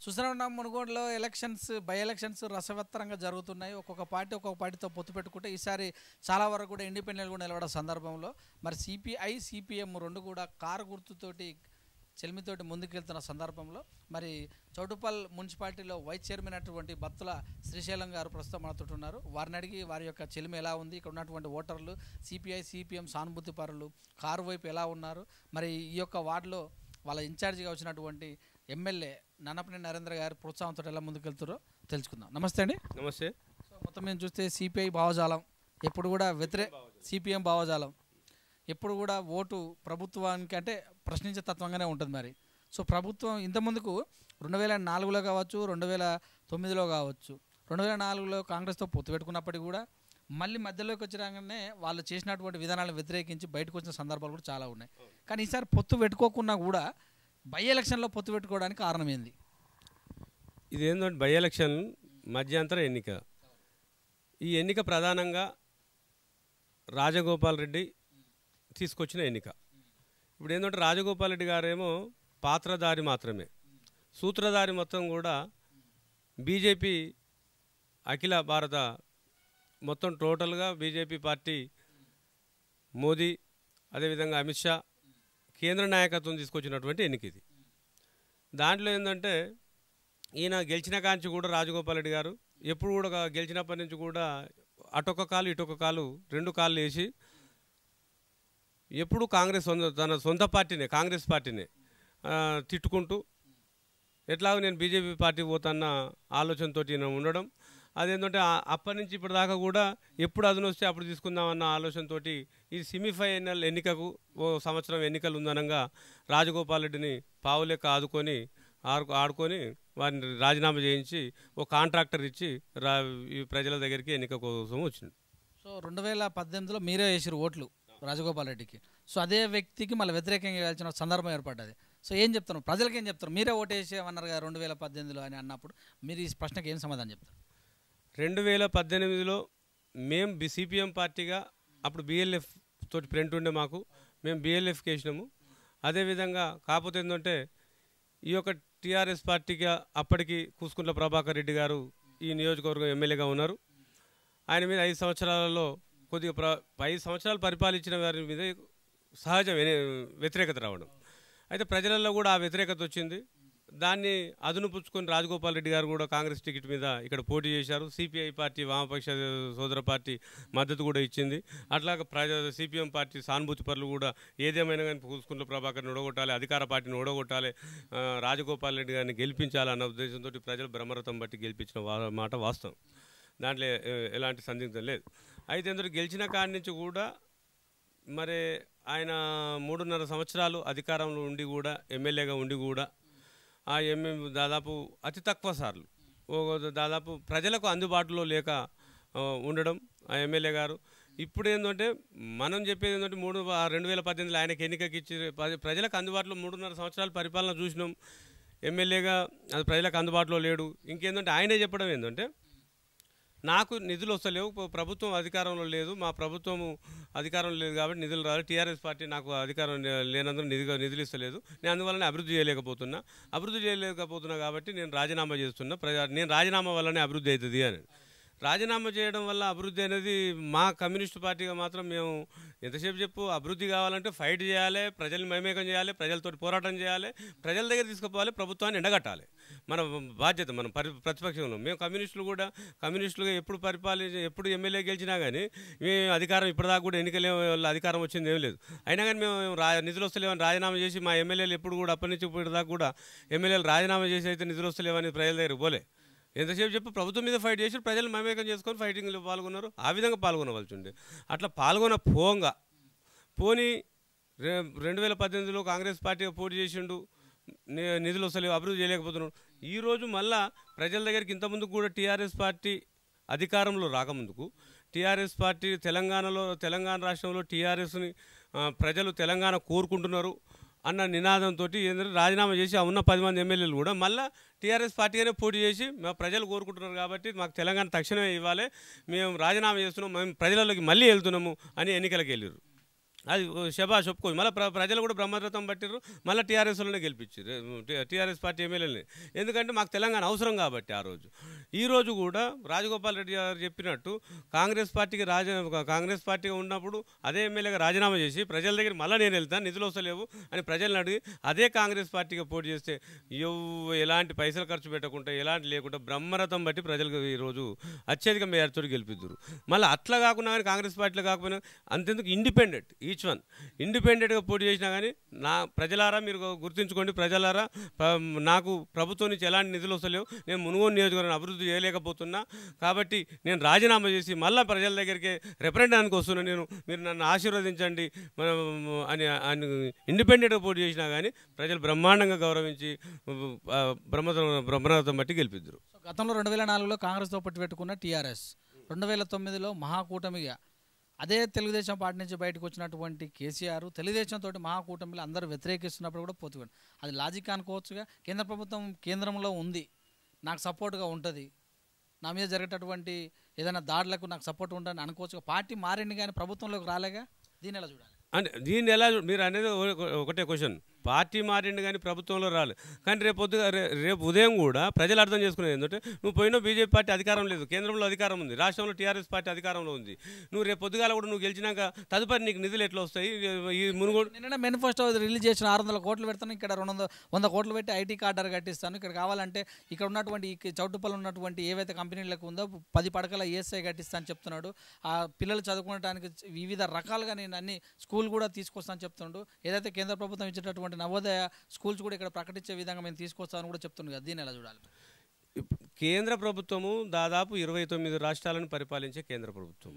చూస్తున్నాం మునుగోడులో by elections రసవత్తరంగా జరుగుతున్నాయి. ఒక్కొక్క పార్టీతో పొత్తు పెట్టుకుంటే ఈసారి చాలా వరకు కూడా ఇండిపెండెంట్ కూడా నిలబడే సందర్భంలో మరి సిపిఐ సిపిఎం రెండు కూడా కారు గుర్తుతోటి చెల్మితోటి ముందుకెళ్తున్న సందర్భంలో మరి చౌటుప్పల్ మున్సిపాలిటీలో వైస్ చైర్మన్ అటువంటి బత్తుల శ్రీశైలం గారు ప్రస్తుతం మనతో ఉన్నారు. వారిని అడిగి వారి యొక్క చెలిమి ఎలా ఉంది, ఇక్కడ ఉన్నటువంటి ఓటర్లు సిపిఐ సిపిఎం సానుభూతి పరులు కారు వైపు ఎలా ఉన్నారు, మరి ఈ యొక్క వార్డులో వాళ్ళ ఇన్ఛార్జిగా వచ్చినటువంటి ఎమ్మెల్యే నన్నపనేని నరేంద్ర గారి ప్రోత్సాహంతో ఎలా ముందుకెళ్తారో తెలుసుకుందాం. నమస్తే అండి. నమస్తే. సో మొత్తం మేము చూస్తే సిపిఐ భావజాలం ఎప్పుడు కూడా సిపిఎం భావజాలం ఎప్పుడు కూడా ఓటు ప్రభుత్వానికి అంటే ప్రశ్నించే తత్వంగానే ఉంటుంది. మరి సో ప్రభుత్వం ఇంతకుముందుకు 2004లో కావచ్చు, 2009లో కావచ్చు, 2004లో కాంగ్రెస్తో పొత్తు పెట్టుకున్నప్పటికీ కూడా మళ్ళీ మధ్యలోకి వచ్చినాకనే వాళ్ళు చేసినటువంటి విధానాలను వ్యతిరేకించి బయటకు వచ్చిన సందర్భాలు కూడా చాలా ఉన్నాయి. కానీ ఈసారి పొత్తు పెట్టుకోకున్నా కూడా బై ఎలక్షన్లో పొత్తు పెట్టుకోవడానికి కారణం ఏంది? ఇది ఏంటంటే బై ఎలక్షన్ మధ్యంతర ఎన్నిక. ఈ ఎన్నిక ప్రధానంగా రాజగోపాల్ రెడ్డి తీసుకొచ్చిన ఎన్నిక. ఇప్పుడు ఏంటంటే రాజగోపాల్ రెడ్డి గారేమో పాత్రధారి మాత్రమే, సూత్రధారి మొత్తం కూడా బీజేపీ అఖిల భారత మొత్తం టోటల్గా బీజేపీ పార్టీ మోదీ అదేవిధంగా అమిత్ షా కేంద్ర నాయకత్వం తీసుకొచ్చినటువంటి ఎన్నిక ఇది. దాంట్లో ఏంటంటే ఈయన గెలిచిన కాంచి కూడా రాజగోపాల్ రెడ్డి గారు ఎప్పుడు కూడా గెలిచినప్పటి నుంచి కూడా అటొక్క కాలు ఇటొక్క కాలు రెండు కాళ్ళు వేసి ఎప్పుడు తన సొంత పార్టీనే కాంగ్రెస్ పార్టీనే తిట్టుకుంటూ ఎట్లాగో నేను బీజేపీ పార్టీ పోతాన్న ఆలోచనతో ఈయన ఉండడం. అదేంటంటే అప్పటి నుంచి ఇప్పటిదాకా కూడా ఎప్పుడు అదును వస్తే అప్పుడు తీసుకుందామన్న ఆలోచనతో ఈ సెమీఫైనల్ ఎన్నికకు ఓ సంవత్సరం ఎన్నికలు ఉందనంగా రాజగోపాల్ రెడ్డిని పావులెక్క ఆడుకొని వారిని రాజీనామా చేయించి ఓ కాంట్రాక్టర్ ఇచ్చి ఈ ప్రజల దగ్గరికి ఎన్నిక కోసం వచ్చింది. సో 2018లో మీరే వేసారు ఓట్లు రాజగోపాల్ రెడ్డికి. సో అదే వ్యక్తికి మళ్ళీ వ్యతిరేకంగా వేయాల్సిన సందర్భం ఏర్పడ్డది. సో ఏం చెప్తారు ప్రజలకు, ఏం చెప్తారు? మీరే ఓటు వేసేమన్నారు కదా 2018లో అని అన్నప్పుడు మీరు ఈ ప్రశ్నకి ఏం సమాధానం చెప్తారు? 2018లో మేము సిపిఎం పార్టీగా అప్పుడు బిఎల్ఎఫ్ తోటి ఫ్రంట్ ఉండే మేము బిఎల్ఎఫ్కి వేసినాము. అదేవిధంగా కాకపోతే ఏంటంటే ఈ యొక్క టీఆర్ఎస్ పార్టీగా అప్పటికి కూసుకుంట్ల ప్రభాకర్ రెడ్డి గారు ఈ నియోజకవర్గం ఎమ్మెల్యేగా ఉన్నారు. ఆయన మీద 5 సంవత్సరాలలో కొద్దిగా 5 సంవత్సరాలు పరిపాలించిన వారి మీద సహజ వ్యతిరేకత రావడం. అయితే ప్రజలలో కూడా ఆ వ్యతిరేకత వచ్చింది. దాన్ని అదును పుచ్చుకొని రాజగోపాల్ రెడ్డి గారు కూడా కాంగ్రెస్ టికెట్ మీద ఇక్కడ పోటీ చేశారు. సిపిఐ పార్టీ వామపక్ష సోదర పార్టీ మద్దతు కూడా ఇచ్చింది. అట్లాగే సిపిఎం పార్టీ సానుభూతి పరులు కూడా ఏదేమైనా కానీ కూసుకుంట్ల ప్రభాకర్ని ఓడగొట్టాలి, అధికార పార్టీని ఓడగొట్టాలి, రాజగోపాల్ రెడ్డి గారిని గెలిపించాలన్న ఉద్దేశంతో ప్రజలు బ్రహ్మరథం బట్టి గెలిపించిన మాట వాస్తవం. దాంట్లో ఎలాంటి సందిగ్ధం లేదు. అయితే ఎందుకు గెలిచిన కాడి నుంచి కూడా మరి ఆయన 3.5 సంవత్సరాలు అధికారంలో ఉండి కూడా ఎమ్మెల్యేగా ఉండి కూడా ఆ దాదాపు అతి తక్కువ సార్లు దాదాపు ప్రజలకు అందుబాటులో లేక ఉండడం ఆ ఎమ్మెల్యే గారు. ఇప్పుడు ఏంటంటే మనం చెప్పేది ఏంటంటే 2018లో ఆయనకి ఎన్నికకి ఇచ్చి ప్రజలకు అందుబాటులో 3.5 సంవత్సరాలు పరిపాలన చూసినాం. ఎమ్మెల్యేగా అది ప్రజలకు అందుబాటులో లేడు. ఇంకేంటంటే ఆయనే చెప్పడం ఏంటంటే నాకు నిధులు వస్తలేవు, ప్రభుత్వం అధికారంలో లేదు, మా ప్రభుత్వం అధికారంలో లేదు కాబట్టి నిధులు రావాలి, టీఆర్ఎస్ పార్టీ నాకు అధికారం లేనందుకు నిధులు ఇస్తలేదు, నేను అందువల్లనే అభివృద్ధి చేయలేకపోతున్నా కాబట్టి నేను రాజీనామా చేస్తున్నా, నేను రాజీనామా వల్లనే అభివృద్ధి అవుతుంది అని. రాజీనామా చేయడం వల్ల అభివృద్ధి అనేది మా కమ్యూనిస్టు పార్టీగా మాత్రం మేము ఎంతసేపు అభివృద్ధి కావాలంటే ఫైట్ చేయాలి, ప్రజల్ని మమేకం చేయాలి, ప్రజలతో పోరాటం చేయాలి, ప్రజల దగ్గర తీసుకుపోవాలి, ప్రభుత్వాన్ని ఎండగట్టాలి. మన బాధ్యత. మనం ప్రతిపక్షంలో మేము కమ్యూనిస్టులుగా ఎప్పుడు ఎమ్మెల్యే గెలిచినా కానీ మేము అధికారం ఇప్పటిదాకా కూడా ఎన్నికలే అధికారం వచ్చింది ఏం లేదు. అయినా కానీ మేము నిధులు వస్తలేవని రాజీనామా చేసి మా ఎమ్మెల్యేలు ఎప్పుడు కూడా అప్పటి నుంచి ఇప్పటిదాకా కూడా ఎమ్మెల్యేలు రాజీనామా చేసి అయితే నిధులు వస్తలేవని ప్రజల దగ్గర పోలే. ఎంతసేపు ప్రభుత్వం మీద ఫైట్ చేసి ప్రజలు మమేకం చేసుకొని ఫైటింగ్లో పాల్గొన్నారు. ఆ విధంగా పాల్గొనవలసి ఉండే. అట్లా పోని 2018లో కాంగ్రెస్ పార్టీగా పోటీ చేసిండు, నిధులు వస్తలేవు, అభివృద్ధి చేయలేకపోతున్నాడు. ఈరోజు మళ్ళా ప్రజల దగ్గరికి ఇంతకుముందుకు కూడా టీఆర్ఎస్ పార్టీ అధికారంలో రాకముందుకు టీఆర్ఎస్ పార్టీ తెలంగాణ రాష్ట్రంలో టీఆర్ఎస్ని ప్రజలు తెలంగాణ కోరుకుంటున్నారు అన్న నినాదంతో ఏంటంటే రాజీనామా చేసి ఆ ఉన్న 10 మంది ఎమ్మెల్యేలు కూడా మళ్ళీ టీఆర్ఎస్ పార్టీగానే పోటీ చేసి మా ప్రజలు కోరుకుంటున్నారు కాబట్టి మాకు తెలంగాణ తక్షణమే ఇవ్వాలి, మేము రాజీనామా చేస్తున్నాం, మేము ప్రజలలోకి మళ్ళీ వెళ్తున్నాము అని ఎన్నికలకు వెళ్ళారు. అది శబాష్ ఒప్పుకో మళ్ళీ ప్రజలు కూడా బ్రహ్మరథం పట్టిర్రు, మళ్ళీ టీఆర్ఎస్లోనే గెలిపించారు టీఆర్ఎస్ పార్టీ ఎమ్మెల్యేని. ఎందుకంటే మాకు తెలంగాణ అవసరం కాబట్టి ఆ రోజు. ఈరోజు కూడా రాజగోపాల్ రెడ్డి గారు చెప్పినట్టు కాంగ్రెస్ పార్టీగా ఉన్నప్పుడు అదే ఎమ్మెల్యేగా రాజీనామా చేసి ప్రజల దగ్గర మళ్ళీ నేను వెళ్తాను, నిధులు వస్తలేవు అని ప్రజలను అడిగి అదే కాంగ్రెస్ పార్టీగా పోటీ చేస్తే ఎలాంటి పైసలు ఖర్చు పెట్టకుండా ఎలాంటి లేకుండా బ్రహ్మరథం బట్టి ప్రజలకు ఈరోజు అత్యధిక మేయర్తో గెలిపిద్దురు. మళ్ళీ అట్లా కాకుండా కానీ కాంగ్రెస్ పార్టీలో కాకపోయినా అంతెందుకు ఇండిపెండెంట్ ఈచ్ వన్ ఇండిపెండెంట్గా పోటీ చేసినా కానీ నా ప్రజలారా మీరు గుర్తుంచుకోండి, ప్రజలారా నాకు ప్రభుత్వం నుంచి ఎలాంటి నిధులు వస్తలేవు, నేను మునుగోడు నియోజకవర్గాన్ని అభివృద్ధి చేయలేకపోతున్నా కాబట్టి నేను రాజీనామా చేసి మళ్ళీ ప్రజల దగ్గరికి రిప్రజెంటేటివ్కి వస్తున్నా, మీరు నన్ను ఆశీర్వదించండి అని ఇండిపెండెంట్గా పోటీ చేసినా కానీ ప్రజలు బ్రహ్మాండంగా గౌరవించి బ్రహ్మరథం బట్టి గెలిపిద్దరు. గతంలో 2004లో కాంగ్రెస్తో పట్టు పెట్టుకున్న టీఆర్ఎస్ 2009లో మహాకూటమిగా అదే తెలుగుదేశం పార్టీ నుంచి బయటకు వచ్చినటువంటి కేసీఆర్ తెలుగుదేశంతో మహాకూటమిలో అందరూ వ్యతిరేకిస్తున్నప్పుడు కూడా పోతున్నారు. అది లాజిక్ అనుకోవచ్చుగా. కేంద్ర ప్రభుత్వం కేంద్రంలో ఉంది, నాకు సపోర్ట్గా ఉంటుంది, నా మీద జరిగేటటువంటి ఏదైనా దాడులకు నాకు సపోర్ట్ ఉంటుందని అనుకోవచ్చుగా. పార్టీ మారింది కానీ ప్రభుత్వంలోకి రాలేగా, దీన్ని ఎలా చూడాలి? అంటే దీన్ని ఎలా మీరు అనేది ఒకటే క్వశ్చన్, పార్టీ మారిండు కానీ ప్రభుత్వంలో రాలేదు. కానీ రేపు ఉదయం కూడా ప్రజలు అర్థం చేసుకునేది ఏంటంటే నువ్వు పోయినా బీజేపీ పార్టీ అధికారం లేదు, కేంద్రంలో అధికారం ఉంది, రాష్ట్రంలో టీఆర్ఎస్ పార్టీ అధికారంలో ఉంది. నువ్వు రేపు పొద్దుగాల కూడా నువ్వు గెలిచినాక తదుపరి నీకు నిధులు ఎట్లా వస్తాయి? ఈ మునుగోడు నిన్న మేనిఫెస్టో రిలీజ్ చేసిన 600 కోట్లు పెడతాను, ఇక్కడ 100 కోట్లు పెట్టి ఐటీ కార్డర్ కట్టిస్తాను, ఇక్కడ కావాలంటే ఇక్కడ ఉన్నటువంటి ఈ చౌటుపల్లి ఉన్నటువంటి ఏవైతే కంపెనీలకు ఉందో 10 పడకల ఈఎస్ఐ కట్టిస్తాను చెప్తున్నాడు. ఆ పిల్లలు చదువుకోవడానికి వివిధ రకాలుగా నేను అన్ని స్కూల్ కూడా తీసుకొస్తాను చెప్తున్నాడు. ఏదైతే కేంద్ర ప్రభుత్వం ఇచ్చేటటువంటి నవోదయ స్కూల్స్ కూడా ఇక్కడ ప్రకటించే విధంగా మేము తీసుకొస్తామని కూడా చెప్తున్నాం కదా, దీన్ని ఎలా చూడాలి? కేంద్ర ప్రభుత్వము దాదాపు 29 రాష్ట్రాలను పరిపాలించే కేంద్ర ప్రభుత్వం.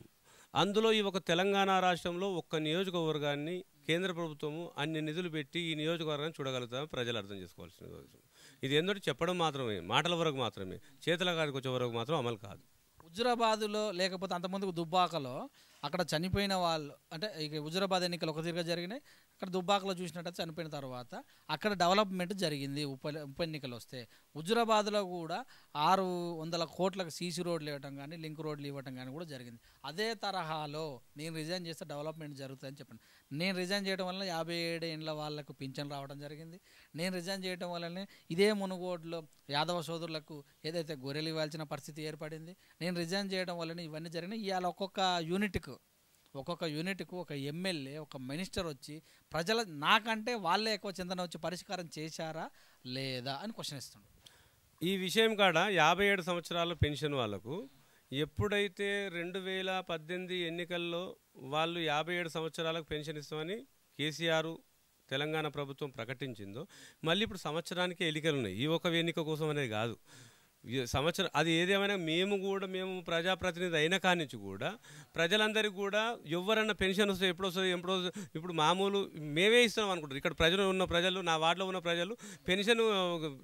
అందులో ఈ ఒక తెలంగాణ రాష్ట్రంలో ఒక్క నియోజకవర్గాన్ని కేంద్ర ప్రభుత్వము అన్ని నిధులు పెట్టి ఈ నియోజకవర్గాన్ని చూడగలుగుతామని ప్రజలు అర్థం చేసుకోవాల్సిన అవసరం. ఇది ఏంటంటే చెప్పడం మాత్రమే, మాటల వరకు మాత్రమే, చేతుల కాడికి వచ్చే వరకు మాత్రం అమలు కాదు. హుజురాబాదులో లేకపోతే అంతకుముందు దుబ్బాకలో అక్కడ చనిపోయిన వాళ్ళు, అంటే ఇక హుజురాబాద్ ఎన్నికలు ఒక తీరుగా జరిగినాయి, అక్కడ దుబ్బాకలో చూసినట్టయితే చనిపోయిన తర్వాత అక్కడ డెవలప్మెంట్ జరిగింది. ఉప ఎన్నికలు వస్తే హుజురాబాద్లో కూడా 600 కోట్లకు సీసీ రోడ్లు ఇవ్వటం కానీ లింక్ రోడ్లు ఇవ్వటం కానీ కూడా జరిగింది. అదే తరహాలో నేను రిజైన్ చేస్తే డెవలప్మెంట్ జరుగుతుందని చెప్పండి. నేను రిజైన్ చేయడం వల్ల 57 ఏళ్ళ వాళ్ళకు పింఛన్ రావడం జరిగింది. నేను రిజైన్ చేయడం వల్లనే ఇదే మునుగోడులో యాదవ సోదరులకు ఏదైతే గొర్రెలు ఇవ్వాల్సిన పరిస్థితి ఏర్పడింది. నేను రిజైన్ చేయడం వల్లనే ఇవన్నీ జరిగినాయి. ఇవాళ ఒక్కొక్క యూనిట్కు ఒక ఎమ్మెల్యే ఒక మినిస్టర్ వచ్చి ప్రజల నాకంటే వాళ్ళే ఎక్కువ చింతన వచ్చి పరిష్కారం చేశారా లేదా అని క్వశ్చన్ ఇస్తున్నాడు. ఈ విషయం కాడ 57 సంవత్సరాల పెన్షన్ వాళ్ళకు ఎప్పుడైతే 2018 ఎన్నికల్లో వాళ్ళు 57 సంవత్సరాలకు పెన్షన్ ఇస్తామని కేసీఆర్ తెలంగాణ ప్రభుత్వం ప్రకటించిందో మళ్ళీ ఇప్పుడు సంవత్సరానికి ఎన్నికలు ఉన్నాయి. ఈ ఒక ఎన్నిక కోసం అనేది కాదు, సంవత్సరం అది ఏదేమైనా మేము ప్రజాప్రతినిధి అయిన కాడి నుంచి కూడా ప్రజలందరికీ కూడా ఎవరన్నా పెన్షన్ వస్తే ఎప్పుడు ఇప్పుడు మామూలు మేమే ఇస్తాం అనుకుంటారు. ఇక్కడ ప్రజలు నా వార్డులో ఉన్న ప్రజలు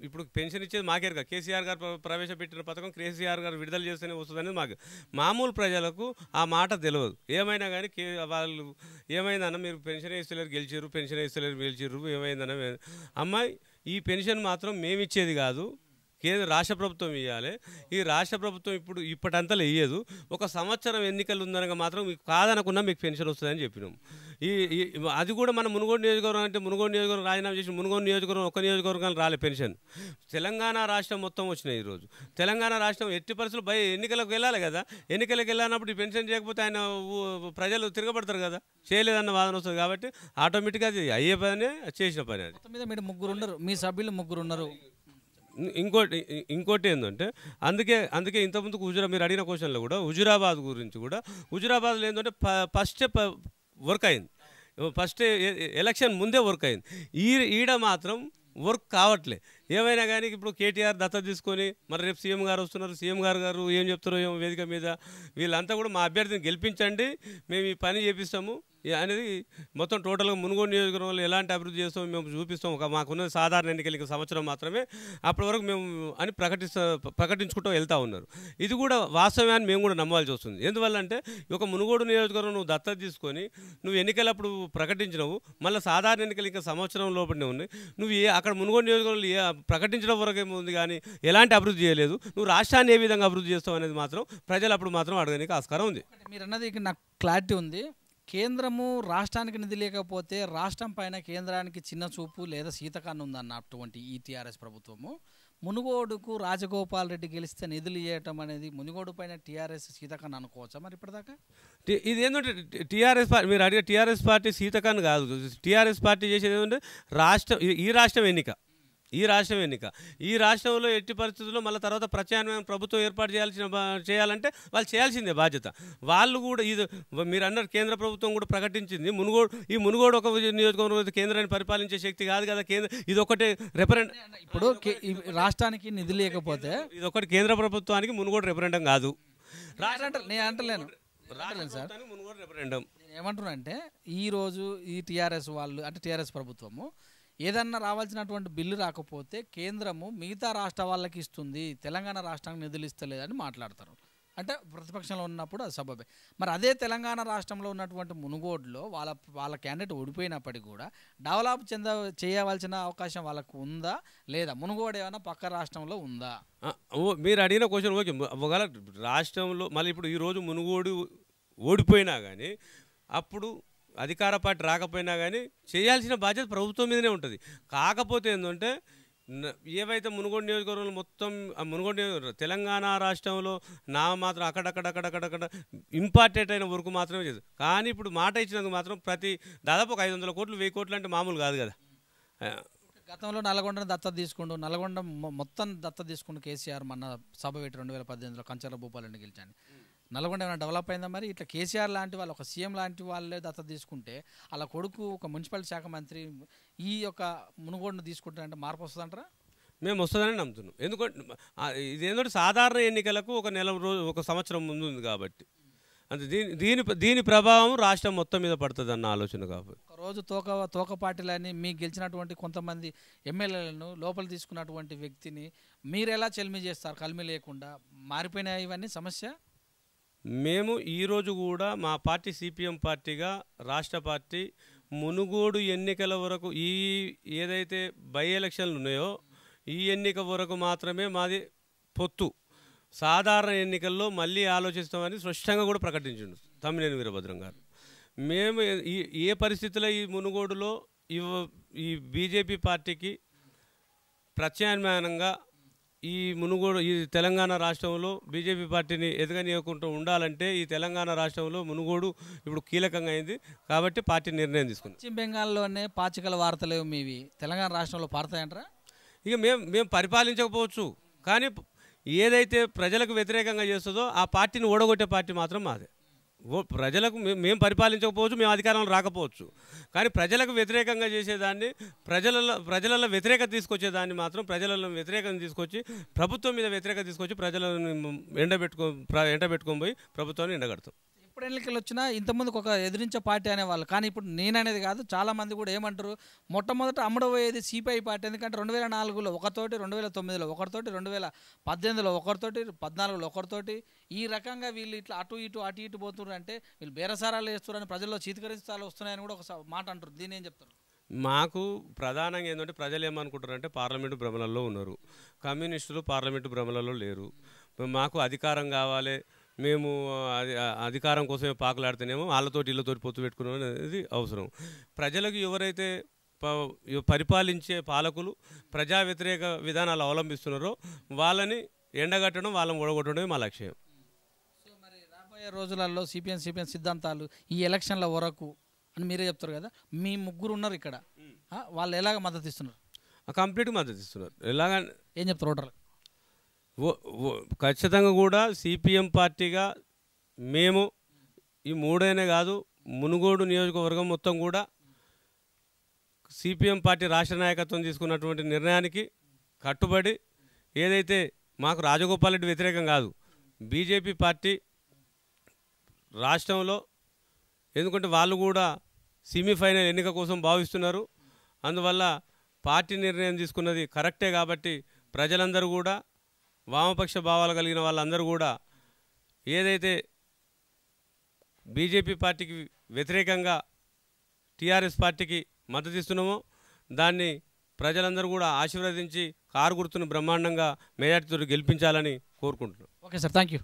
ఇప్పుడు పెన్షన్ ఇచ్చేది మాకేరుగా, కేసీఆర్ గారు ప్రవేశపెట్టిన పథకం కేసీఆర్ గారు విడుదల చేస్తేనే వస్తుందనేది మాకు. మామూలు ప్రజలకు ఆ మాట తెలియదు. ఏమైనా కానీ వాళ్ళు ఏమైందన్న మీరు పెన్షన్ ఇస్తలేరు గెలిచిర్రు ఏమైందన్న అమ్మాయి ఈ పెన్షన్ మాత్రం మేమిచ్చేది కాదు, రాష్ట్ర ప్రభుత్వం ఇవ్వాలి. ఈ రాష్ట్ర ప్రభుత్వం ఇప్పటంతలో ఇయ్యదు. ఒక సంవత్సరం ఎన్నికలు ఉందనగా మాత్రం మీకు కాదనకుండా మీకు పెన్షన్ వస్తుందని చెప్పినాం. అది కూడా మన మునుగోడు నియోజకవర్గం అంటే మునుగోడు నియోజకవర్గం రాజీనామా చేసి మునుగోడు నియోజకవర్గం ఒక నియోజకవర్గాలు రాలే పెన్షన్. తెలంగాణ రాష్ట్రం మొత్తం వచ్చినాయి. ఈరోజు తెలంగాణ రాష్ట్రం ఎట్టి పరిస్థితులు ఎన్నికలకు వెళ్ళాలి కదా, ఎన్నికలకు వెళ్ళినప్పుడు ఈ పెన్షన్ చేయకపోతే ఆయన ప్రజలు తిరగబడతారు కదా, చేయలేదన్న వాదన వస్తుంది. కాబట్టి ఆటోమేటిక్గా అది అయ్యే పని చేసిన పని. అది మీద మీరు ముగ్గురు ఉన్నారు, మీ సభ్యులు ముగ్గురు ఉన్నారు. ఇంకోటి ఏంటంటే అందుకే ఇంతకుముందుకు మీరు అడిగిన క్వశ్చన్లో కూడా హుజురాబాద్ గురించి కూడా హుజురాబాద్లో ఏంటంటే ఫస్ట్ వర్క్ అయింది, ఫస్ట్ ఎలక్షన్ ముందే వర్క్ అయింది. ఈడ మాత్రం వర్క్ కావట్లే. ఏమైనా కానీ ఇప్పుడు కేటీఆర్ దత్తత తీసుకొని మరి రేపు సీఎం గారు వస్తున్నారు, సీఎం గారు ఏం చెప్తారో ఏమో వేదిక మీద, వీళ్ళంతా కూడా మా అభ్యర్థిని గెలిపించండి మేము ఈ పని చేపిస్తాము అనేది మొత్తం టోటల్గా మునుగోడు నియోజకవర్గంలో ఎలాంటి అభివృద్ధి చేస్తామో మేము చూపిస్తాం. మాకున్నది సాధారణ ఎన్నికలకి సంవత్సరం మాత్రమే, అప్పటి వరకు మేము అని ప్రకటించుకుంటూ వెళ్తూ ఉన్నారు. ఇది కూడా వాస్తవాన్ని మేము కూడా నమ్మాల్సి వస్తుంది. ఎందువల్ల అంటే ఒక మునుగోడు నియోజకవర్గం నువ్వు దత్తత తీసుకొని నువ్వు ఎన్నికలప్పుడు ప్రకటించినవు, మళ్ళీ సాధారణ ఎన్నికలు ఇంకా సంవత్సరం లోపలనే ఉన్నాయి. నువ్వు అక్కడ మునుగోడు నియోజకవర్గంలో ప్రకటించడం వరకు ఏముంది కానీ ఎలాంటి అభివృద్ధి చేయలేదు. నువ్వు రాష్ట్రాన్ని ఏ విధంగా అభివృద్ధి చేస్తావు అనేది మాత్రం ప్రజలు అప్పుడు మాత్రం అడగడానికి ఆస్కారం ఉంది. మీరు అన్నది నాకు క్లారిటీ ఉంది. కేంద్రము రాష్ట్రానికి నిధి లేకపోతే రాష్ట్రం పైన కేంద్రానికి చిన్న చూపు లేదా శీతకాన్ని ఉందన్నటువంటి ఈ టీఆర్ఎస్ ప్రభుత్వము మునుగోడుకు రాజగోపాల్ రెడ్డి గెలిస్తే నిధులు ఇవ్వటం అనేది మునుగోడు పైన టీఆర్ఎస్ శీతకాన్ని అనుకోవచ్చా మరి ఇప్పటిదాకా? ఇది ఏంటంటే టీఆర్ఎస్ పార్టీ మీరు అడిగే టీఆర్ఎస్ పార్టీ శీతకాన్ని కాదు. టీఆర్ఎస్ పార్టీ చేసేది ఏంటంటే ఈ రాష్ట్రం ఎన్నిక ఈ రాష్ట్రంలో ఎట్టి పరిస్థితుల్లో మళ్ళీ తర్వాత ప్రత్యామ్నాయం ప్రభుత్వం ఏర్పాటు చేయాలంటే వాళ్ళు చేయాల్సిందే బాధ్యత. వాళ్ళు కూడా ఇది మీరు అన్నారు కేంద్ర ప్రభుత్వం కూడా ప్రకటించింది మునుగోడు ఒక నియోజకవర్గం కేంద్రాన్ని పరిపాలించే శక్తి కాదు కదా. ఇది ఒకటే ఇప్పుడు రాష్ట్రానికి నిధి లేకపోతే ఇది ఒకటి కేంద్ర ప్రభుత్వానికి మునుగోడు రెఫరెండం కాదు. నేను అంటలేను సార్, మునుగోడు రెఫరెండం ఏమంటున్నా అంటే ఈరోజు ఈ టీఆర్ఎస్ వాళ్ళు అంటే టీఆర్ఎస్ ప్రభుత్వము ఏదన్నా రావాల్సినటువంటి బిల్లు రాకపోతే కేంద్రము మిగతా రాష్ట్ర వాళ్ళకి ఇస్తుంది, తెలంగాణ రాష్ట్రానికి నిధులు ఇస్తలేదని మాట్లాడతారు. అంటే ప్రతిపక్షంలో ఉన్నప్పుడు అది సబబే. మరి అదే తెలంగాణ రాష్ట్రంలో ఉన్నటువంటి మునుగోడులో వాళ్ళ క్యాండిడేట్ ఓడిపోయినప్పటికీ కూడా డెవలప్ చేయవలసిన అవకాశం వాళ్ళకు ఉందా లేదా? మునుగోడు ఏమైనా పక్క రాష్ట్రంలో ఉందా? మీరు అడిగిన క్వశ్చన్ ఓకే. ఒకవేళ రాష్ట్రంలో మళ్ళీ ఇప్పుడు ఈరోజు మునుగోడు ఓడిపోయినా కానీ అప్పుడు అధికార పార్టీ రాకపోయినా కానీ చేయాల్సిన బాధ్యత ప్రభుత్వం మీదనే ఉంటుంది. కాకపోతే ఏంటంటే ఏవైతే మునుగోడు నియోజకవర్గంలో మొత్తం మునుగోడు తెలంగాణ రాష్ట్రంలో మాత్రం అక్కడక్కడ ఇంపార్టెంట్ అయిన వర్క్ మాత్రమే చేస్తారు. కానీ ఇప్పుడు మాట ఇచ్చినందుకు మాత్రం దాదాపు ఒక 500 కోట్లు 1000 కోట్లు అంటే మామూలు కాదు కదా. గతంలో నల్గొండను దత్తత తీసుకుంటూ నల్గొండ మొత్తం దత్తత తీసుకుంటూ కేసీఆర్ మన సభ పెట్టి 2018లో కంచర్ల భూపాలని గెలిచాను. నల్గొండ ఏమైనా డెవలప్ అయిందా? మరి ఇట్లా కేసీఆర్ లాంటి వాళ్ళు ఒక సీఎం లాంటి వాళ్ళే దత్తత తీసుకుంటే అలా కొడుకు ఒక మున్సిపల్ శాఖ మంత్రి ఈ యొక్క మునుగోడును తీసుకుంటారంటే మార్పు వస్తుందంటారా? మేము వస్తుందని నమ్ముతున్నాం. ఎందుకంటే ఇదేంటంటే సాధారణ ఎన్నికలకు ఒక సంవత్సరం ముందు ఉంది కాబట్టి అంటే దీని ప్రభావం రాష్ట్రం మొత్తం మీద పడుతుంది అన్న ఆలోచన. కాబట్టి ఒకరోజు తోక పార్టీలని మీకు గెలిచినటువంటి కొంతమంది ఎమ్మెల్యేలను లోపల తీసుకున్నటువంటి వ్యక్తిని మీరు ఎలా చెల్మి చేస్తారు? కలిమి లేకుండా మారిపోయినాయి ఇవన్నీ సమస్య. మేము ఈరోజు కూడా మా పార్టీ సిపిఎం పార్టీగా రాష్ట్ర పార్టీ మునుగోడు ఎన్నికల వరకు ఏదైతే బై ఎలక్షన్లు ఉన్నాయో ఈ ఎన్నిక వరకు మాత్రమే మాది పొత్తు. సాధారణ ఎన్నికల్లో మళ్ళీ ఆలోచిస్తామని స్పష్టంగా కూడా ప్రకటించిండు తమ్మినేని వీరభద్రం గారు. మేము ఏ పరిస్థితుల్లో ఈ మునుగోడులో ఈ బీజేపీ పార్టీకి ప్రత్యామ్నాయంగా ఈ తెలంగాణ రాష్ట్రంలో బీజేపీ పార్టీని ఎదగనీయకుండా ఉండాలంటే ఈ తెలంగాణ రాష్ట్రంలో మునుగోడు ఇప్పుడు కీలకంగా అయింది కాబట్టి పార్టీ నిర్ణయం తీసుకుంది. పశ్చిమ బెంగాల్లోనే పాచికల వార్తలేవు మీవి తెలంగాణ రాష్ట్రంలో పాడతాయంటారా? ఇక మేము పరిపాలించకపోవచ్చు కానీ ఏదైతే ప్రజలకు వ్యతిరేకంగా చేస్తుందో ఆ పార్టీని ఓడగొట్టే పార్టీ మాత్రం మాదే. ప్రజలకు మేము పరిపాలించకపోవచ్చు, మేము అధికారంలో రాకపోవచ్చు, కానీ ప్రజలకు వ్యతిరేకంగా చేసేదాన్ని ప్రజలలో వ్యతిరేకత తీసుకొచ్చేదాన్ని మాత్రం ప్రజలలో వ్యతిరేకత తీసుకొచ్చి ప్రభుత్వం మీద వ్యతిరేకత తీసుకొచ్చి ప్రజలను ఎండబెట్టుకొని పోయి ప్రభుత్వాన్ని ఎండగడతాం. ఎప్పుడు ఎన్నికలు వచ్చినా ఇంతకుముందుకు ఒక ఎదిరించే పార్టీ అనేవాళ్ళు, కానీ ఇప్పుడు నేననేది కాదు చాలామంది కూడా ఏమంటారు మొట్టమొదట అమ్ముడపోయేది సిపిఐ పార్టీ. ఎందుకంటే 2004లో ఒకరితోటి, 2009లో ఒకరితోటి, 2018లో ఒకరితోటి, 2014లో ఒకరితోటి ఈ రకంగా వీళ్ళు ఇట్లా అటు ఇటు పోతున్నారు. అంటే వీళ్ళు బేరసారాలు వేస్తున్నారని ప్రజల్లో చీతకరిస్తాలు వస్తున్నాయని కూడా ఒక మాట అంటారు. దీన్ని ఏం చెప్తారు? మాకు ప్రధానంగా ఏంటంటే ప్రజలు ఏమనుకుంటారంటే పార్లమెంటు భ్రమలలో ఉన్నారు, కమ్యూనిస్టులు పార్లమెంటు భ్రమలలో లేరు, మాకు అధికారం కావాలి, మేము అధికారం కోసమే పాకులాడితేనేమో వాళ్ళతోటి ఇళ్ళతోటి పొత్తు పెట్టుకున్నాం అనేది అవసరం. ప్రజలకు ఎవరైతే పరిపాలించే పాలకులు ప్రజా వ్యతిరేక విధానాలు అవలంబిస్తున్నారో వాళ్ళని ఎండగట్టడం, వాళ్ళని ఓడగొట్టడమే మా లక్ష్యం. సో మరి రాబోయే రోజులలో సిపిఎం సిద్ధాంతాలు ఈ ఎలక్షన్ల వరకు అని మీరే చెప్తారు కదా, మీ ముగ్గురు ఉన్నారు ఇక్కడ, వాళ్ళు ఎలాగ మద్దతు ఇస్తున్నారు? కంప్లీట్గా మద్దతు ఇస్తున్నారు. ఎలాగ ఏం చెప్తారు ఓటర్లు? ఖచ్చితంగా కూడా సిపిఎం పార్టీగా మేము ఈ మూడైనా కాదు మునుగోడు నియోజకవర్గం మొత్తం కూడా సిపిఎం పార్టీ రాష్ట్ర నాయకత్వం తీసుకున్నటువంటి నిర్ణయానికి కట్టుబడి ఏదైతే మాకు రాజగోపాల్ రెడ్డి వ్యతిరేకం కాదు, బీజేపీ పార్టీ రాష్ట్రంలో ఎందుకంటే వాళ్ళు కూడా సెమీఫైనల్ ఎన్నిక కోసం భావిస్తున్నారు. అందువల్ల పార్టీ నిర్ణయం తీసుకున్నది కరెక్టే కాబట్టి ప్రజలందరూ కూడా వామపక్ష భావాలు కలిగిన వాళ్ళందరూ కూడా ఏదైతే బీజేపీ పార్టీకి వ్యతిరేకంగా టీఆర్ఎస్ పార్టీకి మద్దతు ఇస్తున్నామో దాన్ని ప్రజలందరూ కూడా ఆశీర్వదించి కారు గుర్తును బ్రహ్మాండంగా మెజార్టీతో గెలిపించాలని కోరుకుంటున్నాం. Okay sir, thank you.